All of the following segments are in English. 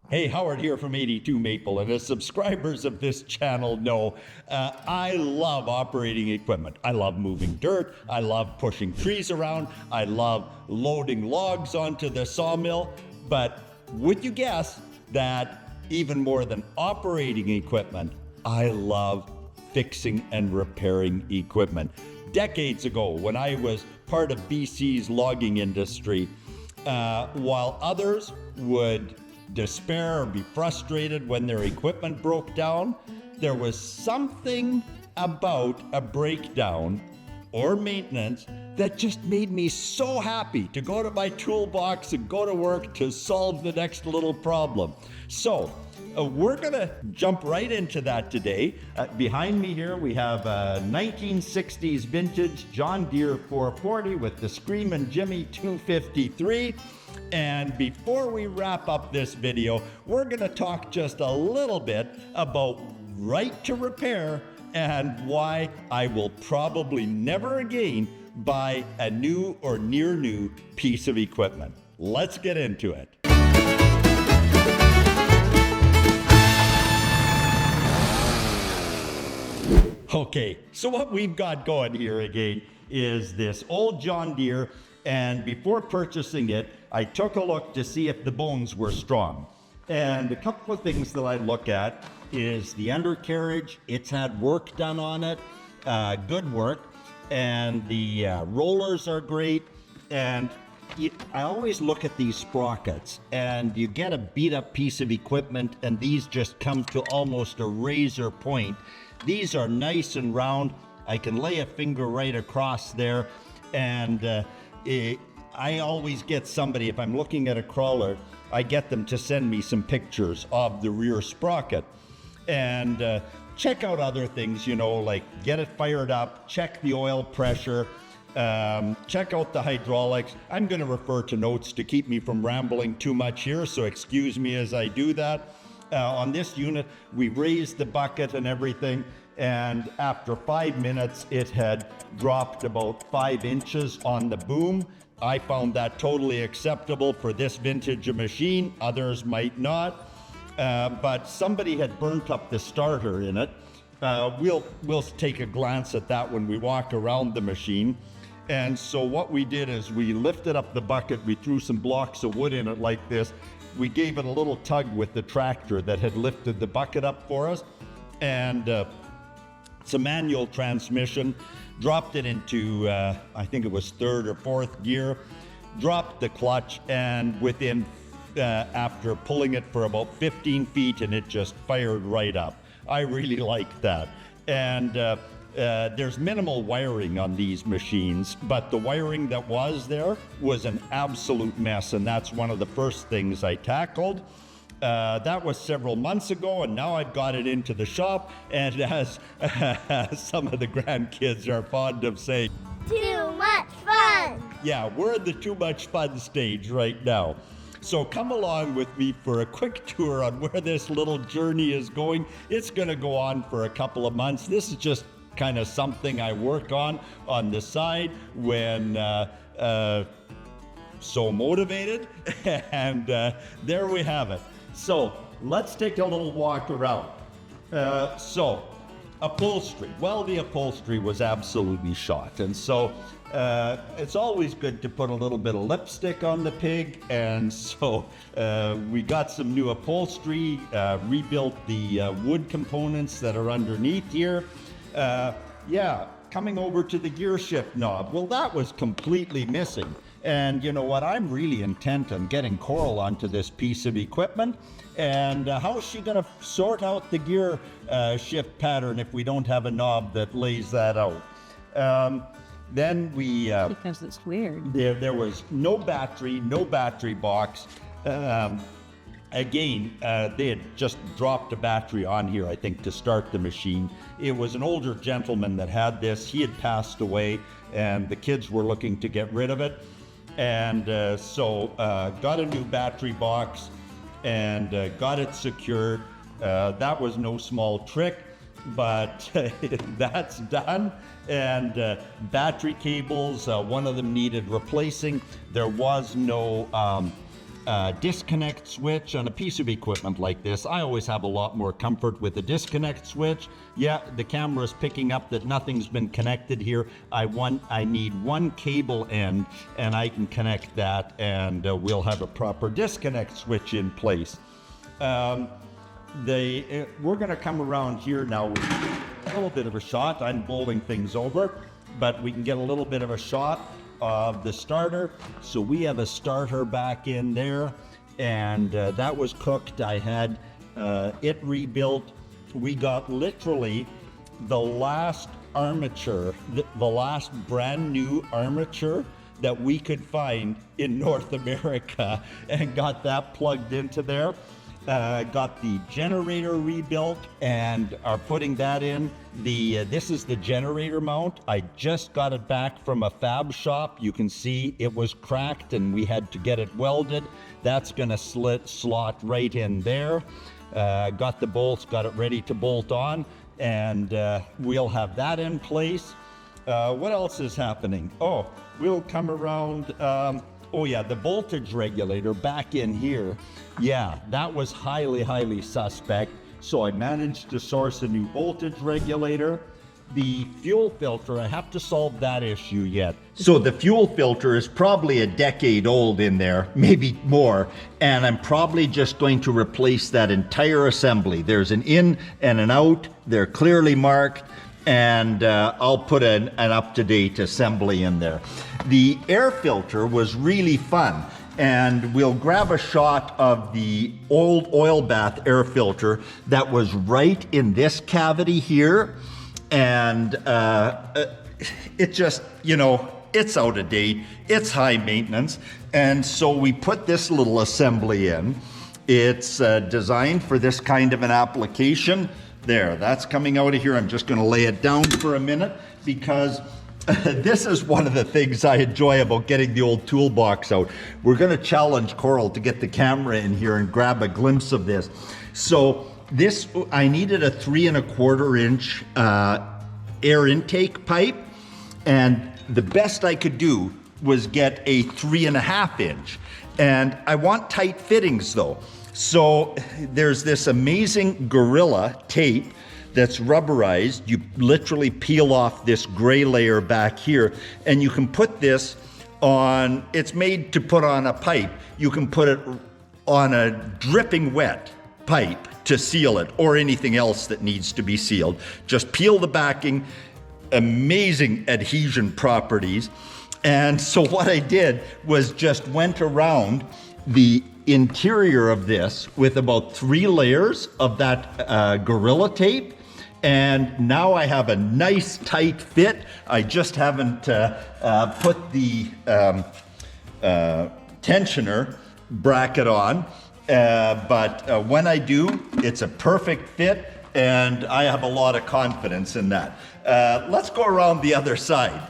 Hey, Howard here from 82 Maple, and as subscribers of this channel know, I love operating equipment. I love moving dirt, I love pushing trees around, I love loading logs onto the sawmill, but would you guess that even more than operating equipment, I love fixing and repairing equipment. Decades ago, when I was part of BC's logging industry, while others would despair or be frustrated when their equipment broke down, there was something about a breakdown or maintenance that just made me so happy to go to my toolbox and go to work to solve the next little problem. So we're gonna jump right into that today. Behind me here we have a 1960s vintage John Deere 440 with the Screamin' Jimmy 253. And before we wrap up this video, we're gonna talk just a little bit about right to repair and why I will probably never again buy a new or near new piece of equipment. Let's get into it. Okay, so what we've got going here again is this old John Deere, and before purchasing it, I took a look to see if the bones were strong. And a couple of things that I look at is the undercarriage. It's had work done on it, good work, and the rollers are great. And I always look at these sprockets, and you get a beat up piece of equipment and these just come to almost a razor point. These are nice and round. I can lay a finger right across there, and I always get somebody, if I'm looking at a crawler, I get them to send me some pictures of the rear sprocket. And check out other things, like get it fired up, check the oil pressure, check out the hydraulics. I'm going to refer to notes to keep me from rambling too much here, so excuse me as I do that. On this unit, we raised the bucket and everything, and after 5 minutes, it had dropped about 5 inches on the boom. I found that totally acceptable for this vintage machine. Others might not, but somebody had burnt up the starter in it. We'll take a glance at that when we walk around the machine. And so what we did is we lifted up the bucket, we threw some blocks of wood in it like this. We gave it a little tug with the tractor that had lifted the bucket up for us, and it's a manual transmission. Dropped it into, I think it was third or fourth gear, dropped the clutch, and within, after pulling it for about 15 feet, and it just fired right up. I really liked that. And there's minimal wiring on these machines, but the wiring that was there was an absolute mess, and that's one of the first things I tackled. That was several months ago, and now I've got it into the shop, and as some of the grandkids are fond of saying, too much fun! Yeah, we're in the too much fun stage right now. So come along with me for a quick tour on where this little journey is going. It's going to go on for a couple of months. This is just kind of something I work on the side when so motivated, and there we have it. So let's take a little walk around. So upholstery. Well, the upholstery was absolutely shot, and so it's always good to put a little bit of lipstick on the pig, and so we got some new upholstery, rebuilt the wood components that are underneath here. Coming over to the gear shift knob. Well, that was completely missing. And you know what? I'm really intent on getting Coral onto this piece of equipment. And how is she going to sort out the gear shift pattern if we don't have a knob that lays that out? Then we... because it's weird. There was no battery box. Again, they had just dropped a battery on here, I think, to start the machine. It was an older gentleman that had this. He had passed away, and the kids were looking to get rid of it. And so got a new battery box and got it secured. That was no small trick, but that's done. And battery cables, one of them needed replacing. There was no disconnect switch on a piece of equipment like this. I always have a lot more comfort with a disconnect switch. Yeah, the camera is picking up that nothing's been connected here. I need one cable end, and I can connect that, and we'll have a proper disconnect switch in place. We're going to come around here now with a little bit of a shot. I'm bowling things over, but we can get a little bit of a shot of the starter. So we have a starter back in there, and that was cooked. I had it rebuilt. We got literally the last armature, the last brand new armature that we could find in North America, and got that plugged into there. Got the generator rebuilt and are putting that in. This is the generator mount. I just got it back from a fab shop. You can see it was cracked and we had to get it welded. That's gonna slot right in there. Got the bolts, got it ready to bolt on, and we'll have that in place. What else is happening? Oh, we'll come around. Oh yeah, the voltage regulator back in here. Yeah, that was highly suspect. So I managed to source a new voltage regulator. The fuel filter, I have to solve that issue yet. So the fuel filter is probably a decade old in there, maybe more, and I'm probably just going to replace that entire assembly. There's an in and an out, they're clearly marked, and I'll put an up-to-date assembly in there. The air filter was really fun, and we'll grab a shot of the old oil bath air filter that was right in this cavity here, and it just, you know, it's out of date, it's high maintenance, and so we put this little assembly in. It's designed for this kind of an application. There, that's coming out of here. I'm just going to lay it down for a minute, because this is one of the things I enjoy about getting the old toolbox out. We're going to challenge Coral to get the camera in here and grab a glimpse of this. So this, I needed a 3 1/4 inch air intake pipe, and the best I could do was get a 3 1/2 inch. And I want tight fittings though. So there's this amazing Gorilla tape that's rubberized. You literally peel off this gray layer back here, and you can put this on, it's made to put on a pipe. You can put it on a dripping wet pipe to seal it, or anything else that needs to be sealed. Just peel the backing, amazing adhesion properties. And so what I did was just went around the interior of this with about 3 layers of that Gorilla tape, and now I have a nice tight fit. I just haven't put the tensioner bracket on, but when I do, it's a perfect fit, and I have a lot of confidence in that. Let's go around the other side.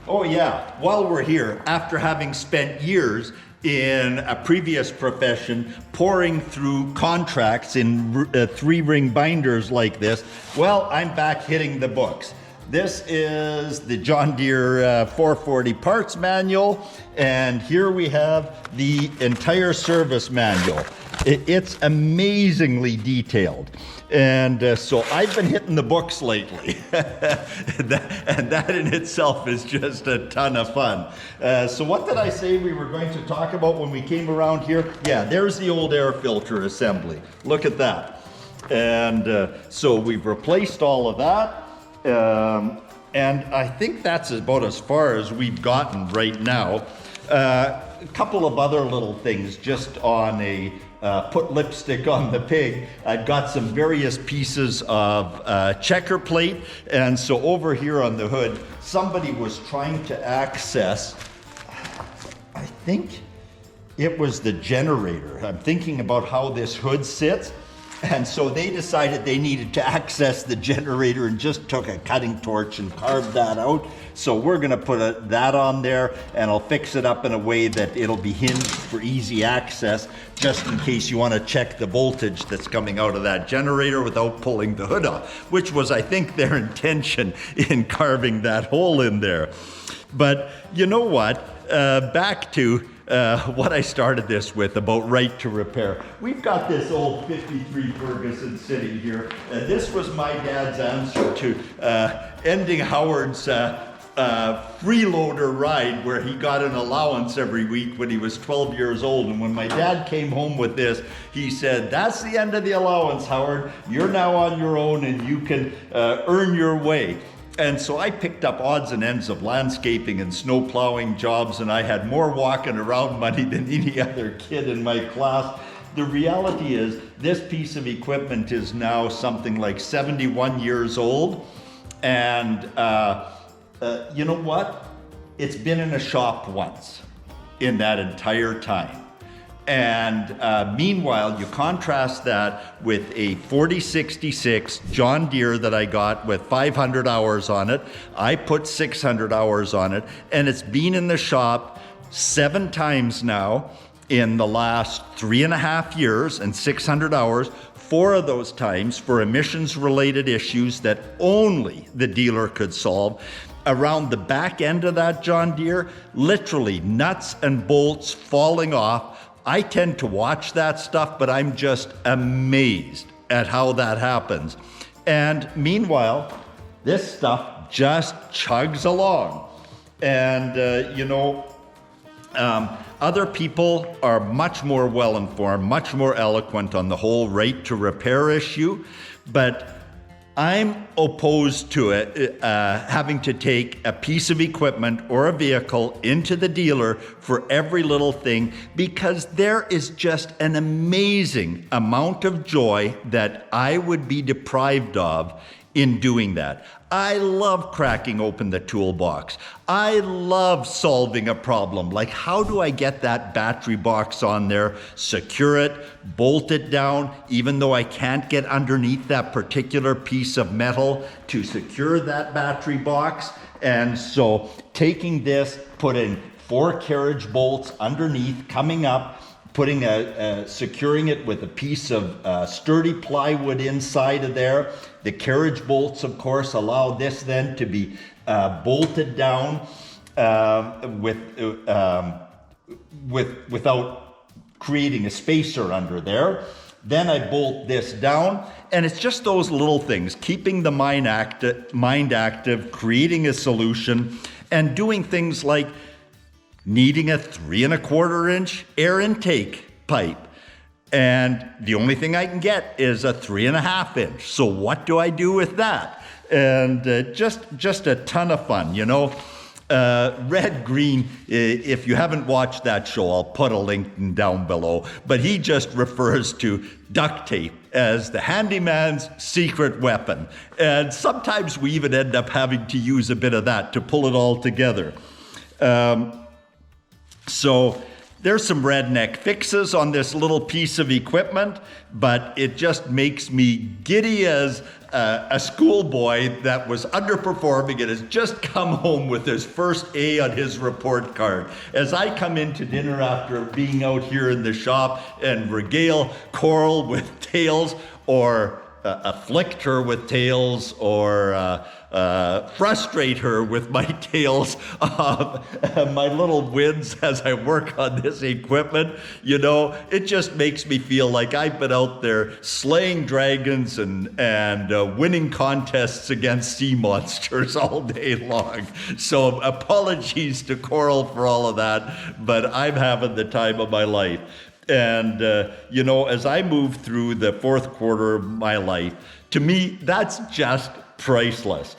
Oh yeah, while we're here, after having spent years in a previous profession pouring through contracts in 3-ring binders like this, well, I'm back hitting the books. This is the John Deere 440 parts manual, and here we have the entire service manual. It's amazingly detailed. And so I've been hitting the books lately, and that in itself is just a ton of fun. So what did I say we were going to talk about when we came around here? Yeah, there's the old air filter assembly. Look at that. And so we've replaced all of that. And I think that's about as far as we've gotten right now. A couple of other little things just on a put lipstick on the pig. I've got some various pieces of checker plate, and so over here on the hood, somebody was trying to access, I think it was the generator. I'm thinking about how this hood sits, And so they decided they needed to access the generator and just took a cutting torch and carved that out. So we're going to put that on there, and I'll fix it up in a way that it'll be hinged for easy access, just in case you want to check the voltage that's coming out of that generator without pulling the hood off, which was, I think, their intention in carving that hole in there. But you know what? Back to what I started this with about right to repair. We've got this old 53 Ferguson sitting here, and this was my dad's answer to ending Howard's freeloader ride, where he got an allowance every week when he was 12 years old. And when my dad came home with this, he said, "That's the end of the allowance, Howard. You're now on your own and you can earn your way." And so I picked up odds and ends of landscaping and snow plowing jobs, and I had more walking around money than any other kid in my class. The reality is, this piece of equipment is now something like 71 years old. And you know what? It's been in a shop once in that entire time. And meanwhile, you contrast that with a 4066 John Deere that I got with 500 hours on it. I put 600 hours on it, and it's been in the shop 7 times now in the last 3.5 years, and 600 hours. 4 of those times for emissions-related issues that only the dealer could solve. Around the back end of that John Deere, literally nuts and bolts falling off. I tend to watch that stuff, but I'm just amazed at how that happens. And meanwhile, this stuff just chugs along. And, other people are much more well-informed, much more eloquent on the whole right to repair issue, but I'm opposed to it having to take a piece of equipment or a vehicle into the dealer for every little thing, because there is just an amazing amount of joy that I would be deprived of in doing that. I love cracking open the toolbox. I love solving a problem. Like, how do I get that battery box on there, secure it, bolt it down, even though I can't get underneath that particular piece of metal to secure that battery box? And so taking this, putting 4 carriage bolts underneath, coming up, putting securing it with a piece of sturdy plywood inside of there. The carriage bolts, of course, allow this then to be bolted down without creating a spacer under there. Then I bolt this down, and it's just those little things, keeping the mind active, creating a solution, and doing things like needing a 3¼ inch air intake pipe. And the only thing I can get is a 3½ inch. So what do I do with that? And just a ton of fun, you know. Red Green, if you haven't watched that show, I'll put a link down below. But he just refers to duct tape as the handyman's secret weapon. And sometimes we even end up having to use a bit of that to pull it all together. So there's some redneck fixes on this little piece of equipment, but it just makes me giddy as a schoolboy that was underperforming and has just come home with his first A on his report card. As I come into dinner after being out here in the shop and regale Coral with tales, or afflict her with tales, or frustrate her with my tales of my little wins as I work on this equipment. You know, it just makes me feel like I've been out there slaying dragons and winning contests against sea monsters all day long. So apologies to Coral for all of that, but I'm having the time of my life. And, as I move through the 4th quarter of my life, to me, that's just priceless.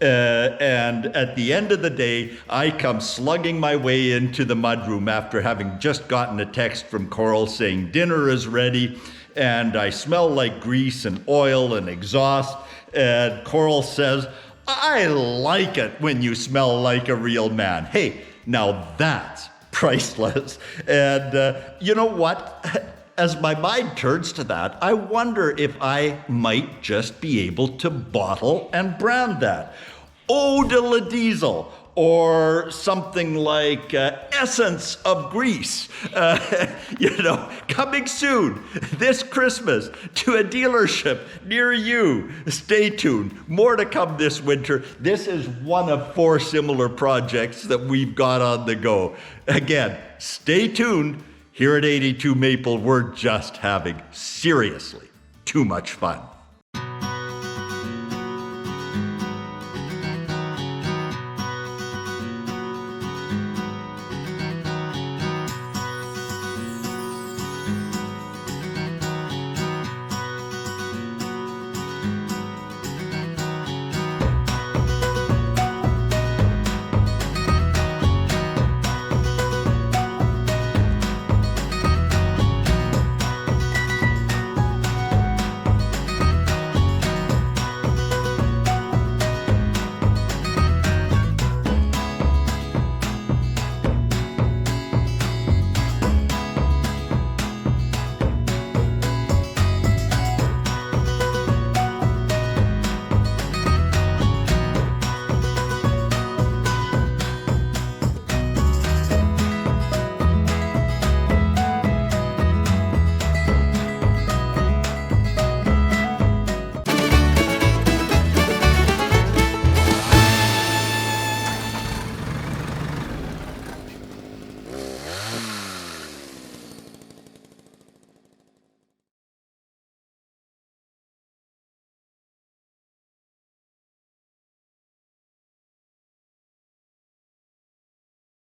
And at the end of the day, I come slugging my way into the mudroom after having just gotten a text from Coral saying dinner is ready, and I smell like grease and oil and exhaust. And Coral says, "I like it when you smell like a real man." Hey, now that's priceless. And you know what? as my mind turns to that, I wonder if I might just be able to bottle and brand that. Eau de la Diesel, or something like Essence of Grease. Coming soon this Christmas to a dealership near you. Stay tuned. More to come this winter. This is one of 4 similar projects that we've got on the go. Again, stay tuned. Here at 82 Maple, we're just having seriously too much fun.